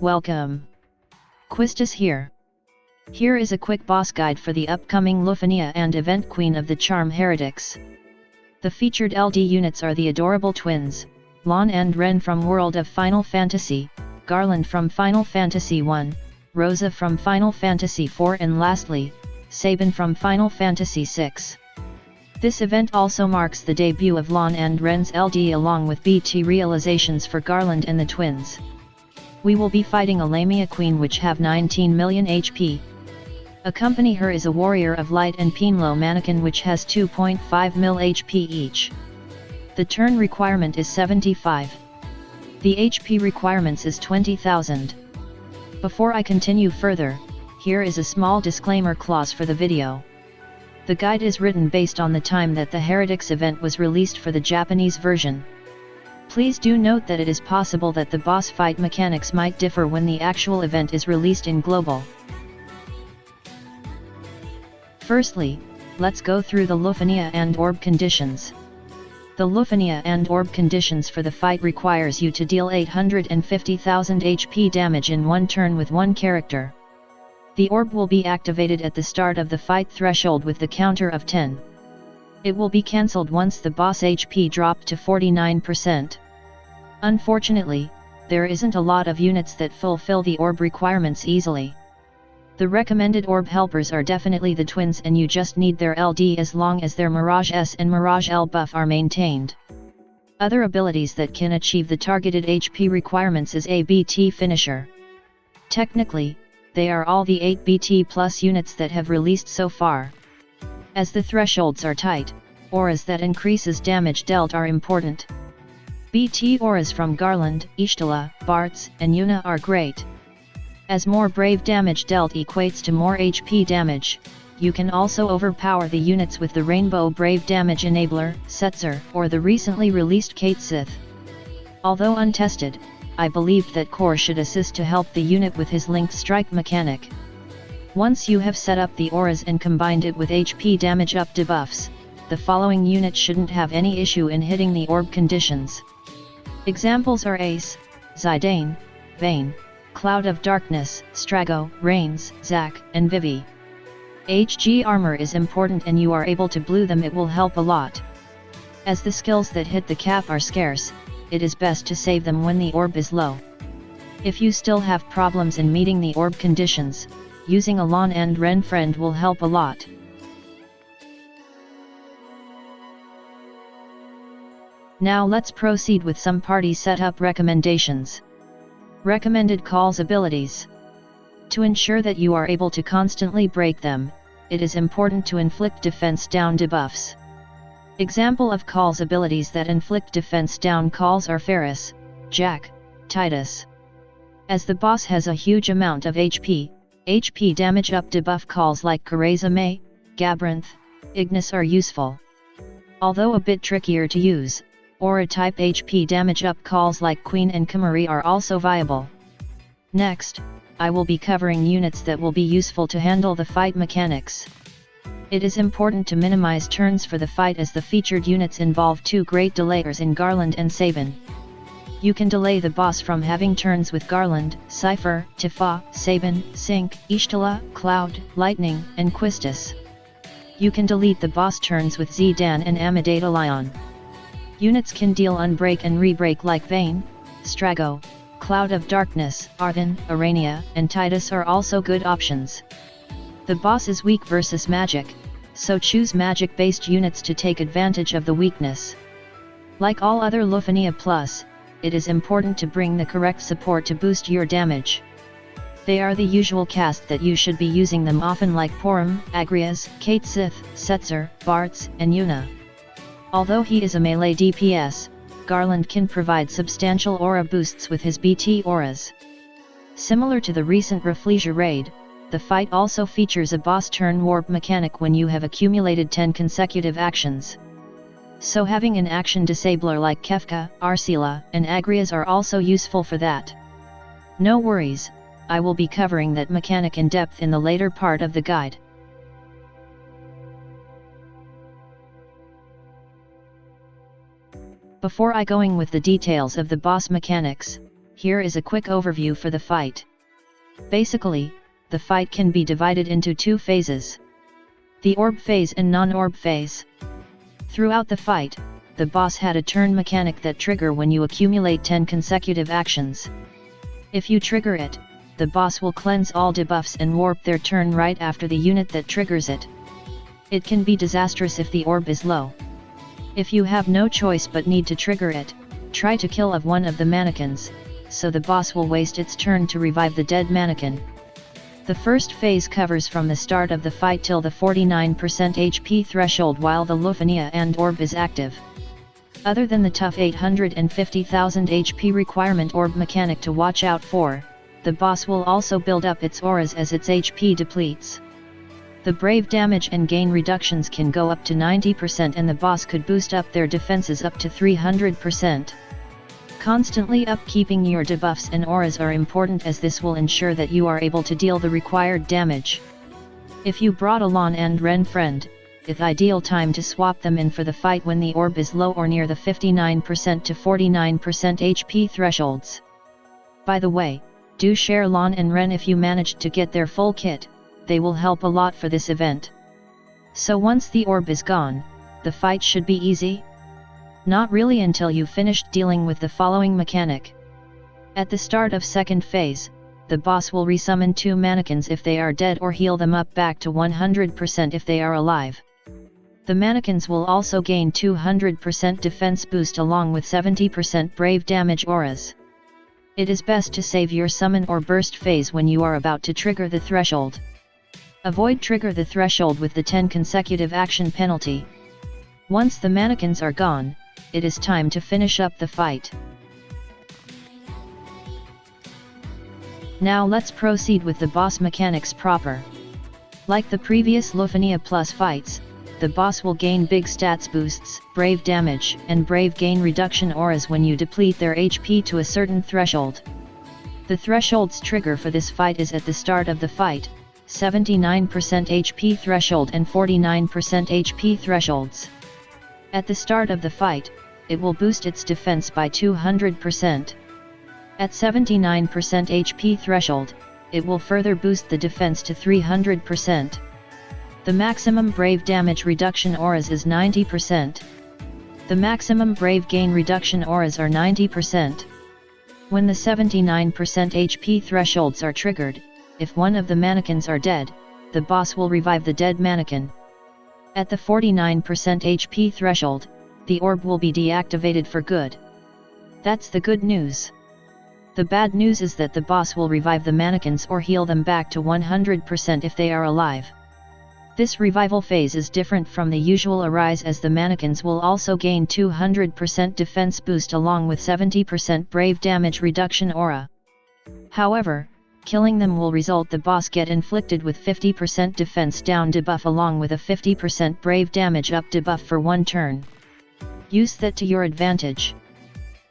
Welcome. Quistis here. Here is a quick boss guide for the upcoming LUFENIA and event Queen of the Charm Heretics. The featured LD units are the adorable twins, Lann and Reynn from World of Final Fantasy, Garland from Final Fantasy I, Rosa from Final Fantasy IV and lastly, Sabin from Final Fantasy VI. This event also marks the debut of Lann and Reynn's LD along with BT realizations for Garland and the twins. We will be fighting a Lamia Queen which have 19 million HP. Accompany her is a Warrior of Light and Pinlo Mannequin which has 2.5 mil HP each. The turn requirement is 75. The HP requirements is 20,000. Before I continue further, here is a small disclaimer clause for the video. The guide is written based on the time that the Heretics event was released for the Japanese version. Please do note that it is possible that the boss fight mechanics might differ when the actual event is released in global. Firstly, let's go through the LUFENIA and Orb Conditions. The LUFENIA and Orb Conditions for the fight requires you to deal 850,000 HP damage in one turn with one character. The orb will be activated at the start of the fight threshold with the counter of 10. It will be cancelled once the boss HP dropped to 49%. Unfortunately, there isn't a lot of units that fulfill the orb requirements easily. The recommended orb helpers are definitely the twins and you just need their LD as long as their Mirage S and Mirage L buff are maintained. Other abilities that can achieve the targeted HP requirements is a BT finisher. Technically, they are all the 8 BT plus units that have released so far. As the thresholds are tight, auras that increases damage dealt are important. BT auras from Garland, Ishtala, Bartz, and Yuna are great. As more brave damage dealt equates to more HP damage, you can also overpower the units with the Rainbow Brave Damage Enabler, Setzer, or the recently released Kate Sith. Although untested, I believed that Core should assist to help the unit with his linked strike mechanic. Once you have set up the auras and combined it with HP damage up debuffs, the following unit shouldn't have any issue in hitting the orb conditions. Examples are Ace, Zidane, Vayne, Cloud of Darkness, Strago, Reigns, Zac, and Vivi. HG armor is important and you are able to blue them, it will help a lot. As the skills that hit the cap are scarce, it is best to save them when the orb is low. If you still have problems in meeting the orb conditions, using a Lann and Reynn friend will help a lot. Now let's proceed with some party setup recommendations. Recommended calls abilities. To ensure that you are able to constantly break them, it is important to inflict defense down debuffs. Example of calls abilities that inflict defense down calls are Ferris, Jack, Titus. As the boss has a huge amount of HP damage up debuff calls like Kareza May, Gabrinth, Ignis are useful. Although a bit trickier to use, aura type HP damage up calls like Queen and Kimari are also viable. Next, I will be covering units that will be useful to handle the fight mechanics. It is important to minimize turns for the fight as the featured units involve two great delayers in Garland and Sabin. You can delay the boss from having turns with Garland, Cypher, Tifa, Sabin, Sync, Ishtala, Cloud, Lightning, and Quistis. You can delete the boss turns with Zidane and Amidata Lion. Units can deal unbreak and rebreak like Vayne, Strago, Cloud of Darkness, Arden, Arania, and Titus are also good options. The boss is weak versus magic, so choose magic-based units to take advantage of the weakness. Like all other LUFENIA Plus, it is important to bring the correct support to boost your damage. They are the usual cast that you should be using them often like Porum, Agrias, Kate Sith, Setzer, Bartz, and Yuna. Although he is a melee DPS, Garland can provide substantial aura boosts with his BT auras. Similar to the recent Rafflesia raid, the fight also features a boss turn warp mechanic when you have accumulated 10 consecutive actions. So having an action disabler like Kefka, Arcila, and Agrias are also useful for that. No worries, I will be covering that mechanic in depth in the later part of the guide. Before I going with the details of the boss mechanics, here is a quick overview for the fight. Basically, the fight can be divided into two phases: the orb phase and non-orb phase. Throughout the fight, the boss had a turn mechanic that trigger when you accumulate 10 consecutive actions. If you trigger it, the boss will cleanse all debuffs and warp their turn right after the unit that triggers it. It can be disastrous if the orb is low. If you have no choice but need to trigger it, try to kill one of the mannequins, so the boss will waste its turn to revive the dead mannequin. The first phase covers from the start of the fight till the 49% HP threshold while the LUFENIA and orb is active. Other than the tough 850,000 HP requirement orb mechanic to watch out for, the boss will also build up its auras as its HP depletes. The brave damage and gain reductions can go up to 90% and the boss could boost up their defenses up to 300%. Constantly upkeeping your debuffs and auras are important as this will ensure that you are able to deal the required damage. If you brought a Lann and Reynn friend, it's ideal time to swap them in for the fight when the orb is low or near the 59% to 49% HP thresholds. By the way, do share Lann and Reynn if you managed to get their full kit, they will help a lot for this event. So once the orb is gone, the fight should be easy? Not really until you finished dealing with the following mechanic. At the start of second phase, the boss will resummon 2 mannequins if they are dead or heal them up back to 100% if they are alive. The mannequins will also gain 200% defense boost along with 70% brave damage auras. It is best to save your summon or burst phase when you are about to trigger the threshold. Avoid trigger the threshold with the 10 consecutive action penalty. Once the mannequins are gone, it is time to finish up the fight. Now let's proceed with the boss mechanics proper. Like the previous LUFENIA Plus fights, the boss will gain big stats boosts, brave damage, and brave gain reduction auras when you deplete their HP to a certain threshold. The threshold's trigger for this fight is at the start of the fight, 79% HP threshold and 49% HP thresholds. At the start of the fight, it will boost its defense by 200%. At 79% HP threshold, it will further boost the defense to 300%. The maximum brave damage reduction auras is 90%. The maximum brave gain reduction auras are 90%. When the 79% HP thresholds are triggered, if one of the mannequins are dead, the boss will revive the dead mannequin. At the 49% HP threshold, the orb will be deactivated for good. That's the good news. The bad news is that the boss will revive the mannequins or heal them back to 100% if they are alive. This revival phase is different from the usual arise as the mannequins will also gain 200% defense boost along with 70% brave damage reduction aura. However, killing them will result the boss get inflicted with 50% defense down debuff along with a 50% brave damage up debuff for 1 turn. Use that to your advantage.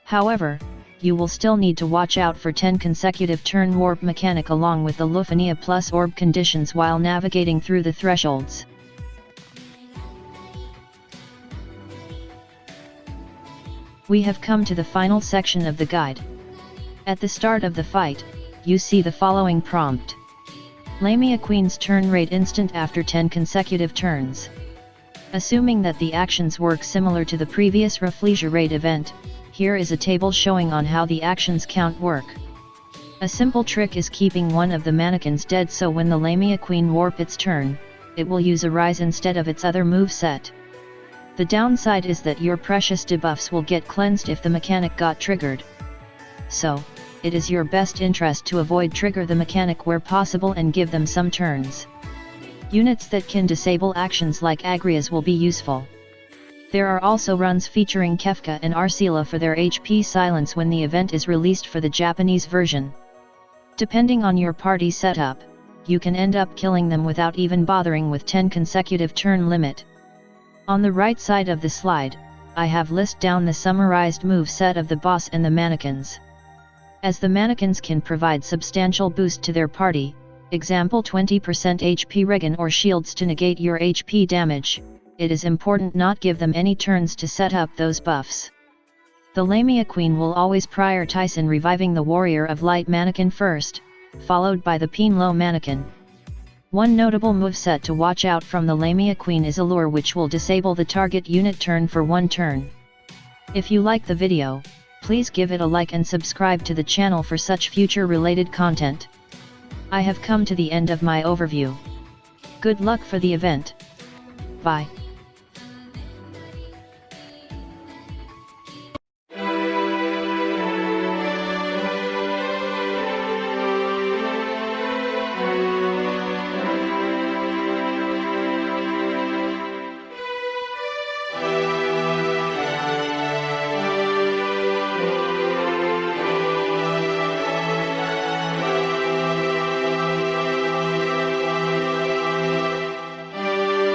However, you will still need to watch out for 10 consecutive turn warp mechanic along with the LUFENIA plus orb conditions while navigating through the thresholds. We have come to the final section of the guide. At the start of the fight, you see the following prompt. Lamia Queen's turn rate instant after 10 consecutive turns. Assuming that the actions work similar to the previous Refleja rate event, here is a table showing on how the actions count work. A simple trick is keeping one of the mannequins dead so when the Lamia Queen warp its turn, it will use a rise instead of its other move set. The downside is that your precious debuffs will get cleansed if the mechanic got triggered. So, it is your best interest to avoid trigger the mechanic where possible and give them some turns. Units that can disable actions like Agrias will be useful. There are also runs featuring Kefka and Arcila for their HP silence when the event is released for the Japanese version. Depending on your party setup, you can end up killing them without even bothering with 10 consecutive turn limit. On the right side of the slide, I have listed down the summarized move set of the boss and the mannequins. As the mannequins can provide substantial boost to their party, example 20% HP regen or shields to negate your HP damage, it is important not give them any turns to set up those buffs. The Lamia Queen will always prioritize in reviving the Warrior of Light mannequin first, followed by the Peen Low mannequin. One notable moveset to watch out from the Lamia Queen is Allure, which will disable the target unit turn for 1 turn. If you like the video, please give it a like and subscribe to the channel for such future related content. I have come to the end of my overview. Good luck for the event. Bye.